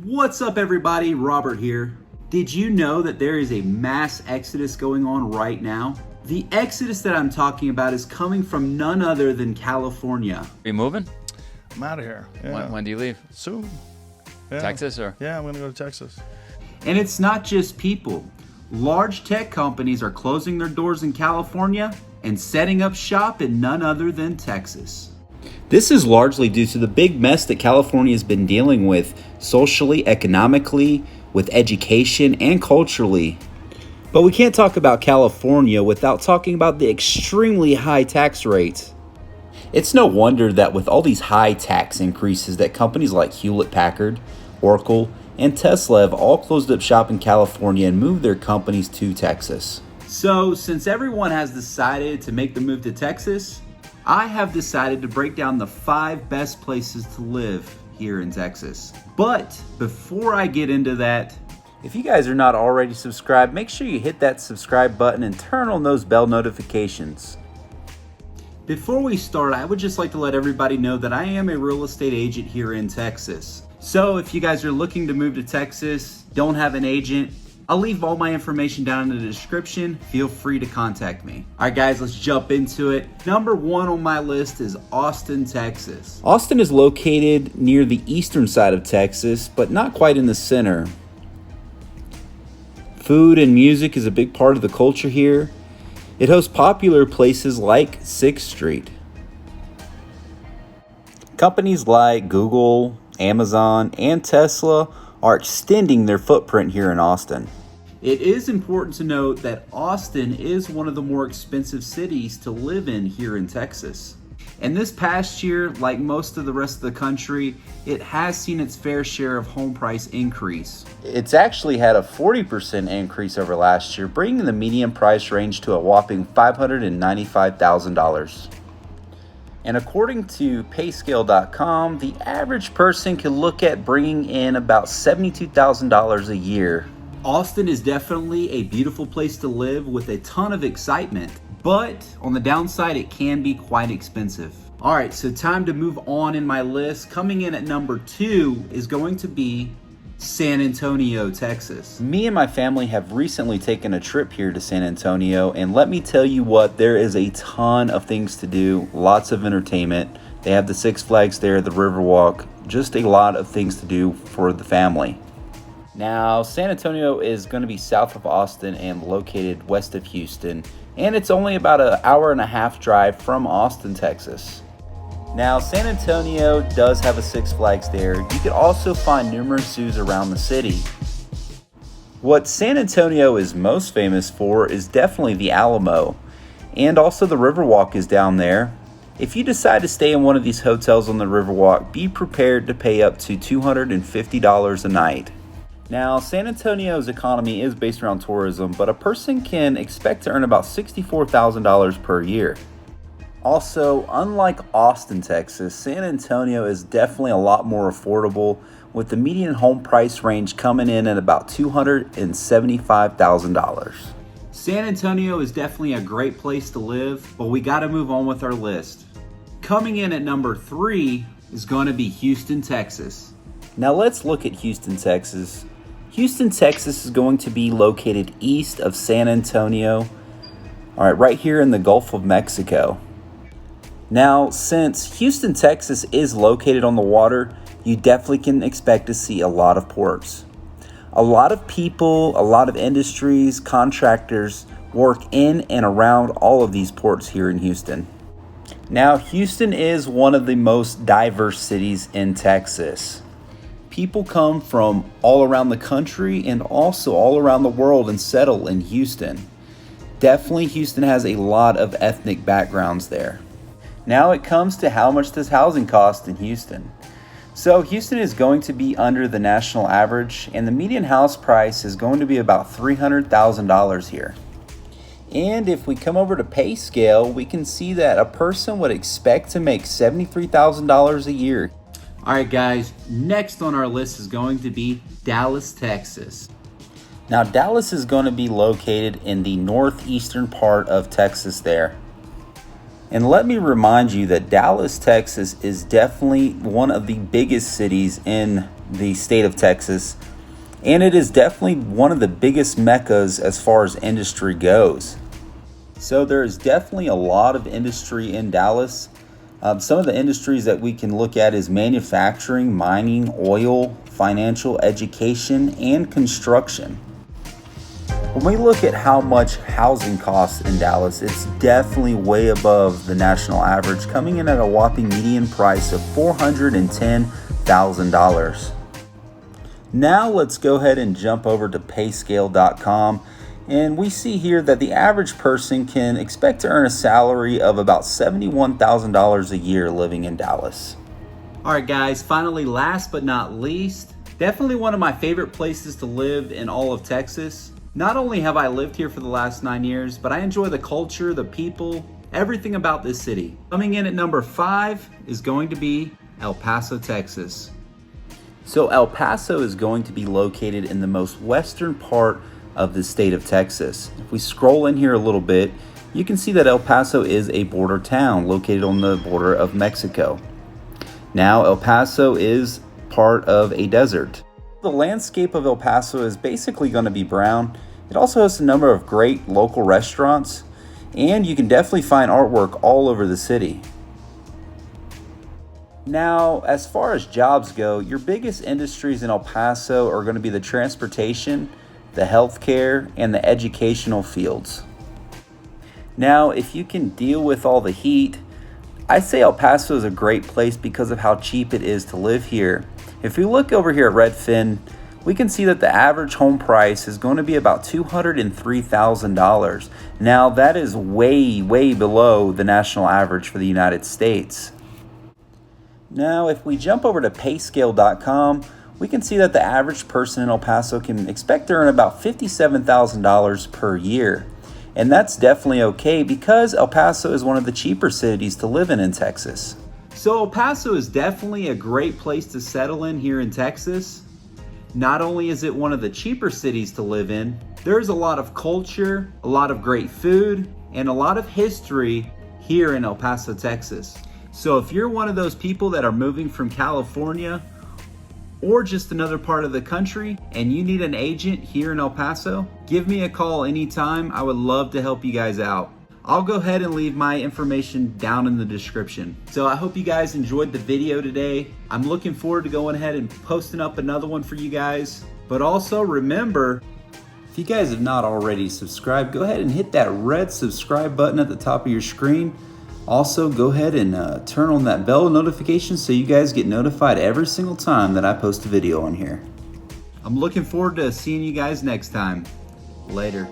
What's up, everybody? Robert here. Did you know that there is a mass exodus going on right now? The exodus that I'm talking about is coming from none other than California. Are you moving? I'm out of here. Yeah. When do you leave? Soon. Yeah. Texas or? Yeah, I'm going to go to Texas. And it's not just people. Large tech companies are closing their doors in California and setting up shop in none other than Texas. This is largely due to the big mess that California has been dealing with socially, economically, with education, and culturally. But we can't talk about California without talking about the extremely high tax rates. It's no wonder that with all these high tax increases that companies like Hewlett-Packard, Oracle, and Tesla have all closed up shop in California and moved their companies to Texas. So, since everyone has decided to make the move to Texas, I have decided to break down the 5 best places to live here in Texas. But before I get into that, if you guys are not already subscribed, make sure you hit that subscribe button and turn on those bell notifications. Before we start, I would just like to let everybody know that I am a real estate agent here in Texas. So if you guys are looking to move to Texas, don't have an agent, I'll leave all my information down in the description. Feel free to contact me. All right, guys, let's jump into it. Number 1 on my list is Austin, Texas. Austin is located near the eastern side of Texas, but not quite in the center. Food and music is a big part of the culture here. It hosts popular places like 6th Street. Companies like Google, Amazon, and Tesla are extending their footprint here in Austin. It is important to note that Austin is one of the more expensive cities to live in here in Texas. And this past year, like most of the rest of the country, it has seen its fair share of home price increase. It's actually had a 40% increase over last year, bringing the median price range to a whopping $595,000. And according to payscale.com, the average person can look at bringing in about $72,000 a year. Austin is definitely a beautiful place to live with a ton of excitement, but on the downside, it can be quite expensive. All right, so time to move on in my list. Coming in at number 2 is going to be San Antonio, Texas. Me and my family have recently taken a trip here to San Antonio, and let me tell you what, there is a ton of things to do, lots of entertainment. They have the Six Flags there, the Riverwalk, just a lot of things to do for the family. Now, San Antonio is going to be south of Austin and located west of Houston, and it's only about an hour and a half drive from Austin, Texas. Now, San Antonio does have a Six Flags there. You can also find numerous zoos around the city. What San Antonio is most famous for is definitely the Alamo, and also the Riverwalk is down there. If you decide to stay in one of these hotels on the Riverwalk, be prepared to pay up to $250 a night. Now, San Antonio's economy is based around tourism, but a person can expect to earn about $64,000 per year. Also, unlike Austin, Texas, San Antonio is definitely a lot more affordable, with the median home price range coming in at about $275,000. San Antonio is definitely a great place to live, but we got to move on with our list. Coming in at number 3 is going to be Houston, Texas. Now let's look at Houston, Texas. Houston, Texas is going to be located east of San Antonio, right here in the Gulf of Mexico. Now, since Houston, Texas is located on the water, you definitely can expect to see a lot of ports. A lot of people, a lot of industries, contractors work in and around all of these ports here in Houston. Now, Houston is one of the most diverse cities in Texas. People come from all around the country and also all around the world and settle in Houston. Definitely, Houston has a lot of ethnic backgrounds there. Now it comes to how much does housing cost in Houston. So Houston is going to be under the national average, and the median house price is going to be about $300,000 here. And if we come over to PayScale, we can see that a person would expect to make $73,000 a year. All right, guys, next on our list is going to be Dallas, Texas. Now, Dallas is going to be located in the northeastern part of Texas there. And let me remind you that Dallas, Texas is definitely one of the biggest cities in the state of Texas, and it is definitely one of the biggest meccas as far as industry goes. So there is definitely a lot of industry in Dallas. Some of the industries that we can look at is manufacturing, mining, oil, financial, education, and construction. When we look at how much housing costs in Dallas, it's definitely way above the national average, coming in at a whopping median price of $410,000. Now let's go ahead and jump over to payscale.com. And we see here that the average person can expect to earn a salary of about $71,000 a year living in Dallas. All right, guys, finally, last but not least, definitely one of my favorite places to live in all of Texas. Not only have I lived here for the last 9 years, but I enjoy the culture, the people, everything about this city. Coming in at number 5 is going to be El Paso, Texas. So El Paso is going to be located in the most western part of the state of Texas. If we scroll in here a little bit, you can see that El Paso is a border town located on the border of Mexico. Now, El Paso is part of a desert. The landscape of El Paso is basically going to be brown. It also has a number of great local restaurants, and you can definitely find artwork all over the city. Now, as far as jobs go, your biggest industries in El Paso are going to be the transportation, the healthcare, and the educational fields. Now, if you can deal with all the heat, I'd say El Paso is a great place because of how cheap it is to live here. If we look over here at Redfin, we can see that the average home price is going to be about $203,000. Now, that is way below the national average for the United States. Now, if we jump over to payscale.com, we can see that the average person in El Paso can expect to earn about $57,000 per year. And that's definitely okay because El Paso is one of the cheaper cities to live in Texas. So El Paso is definitely a great place to settle in here in Texas. Not only is it one of the cheaper cities to live in, there's a lot of culture, a lot of great food, and a lot of history here in El Paso, Texas. So if you're one of those people that are moving from California or just another part of the country and you need an agent here in El Paso, give me a call anytime. I would love to help you guys out. I'll go ahead and leave my information down in the description. So I hope you guys enjoyed the video today. I'm looking forward to going ahead and posting up another one for you guys. But also remember, if you guys have not already subscribed, go ahead and hit that red subscribe button at the top of your screen. Also, go ahead and turn on that bell notification so you guys get notified every single time that I post a video on here. I'm looking forward to seeing you guys next time. Later.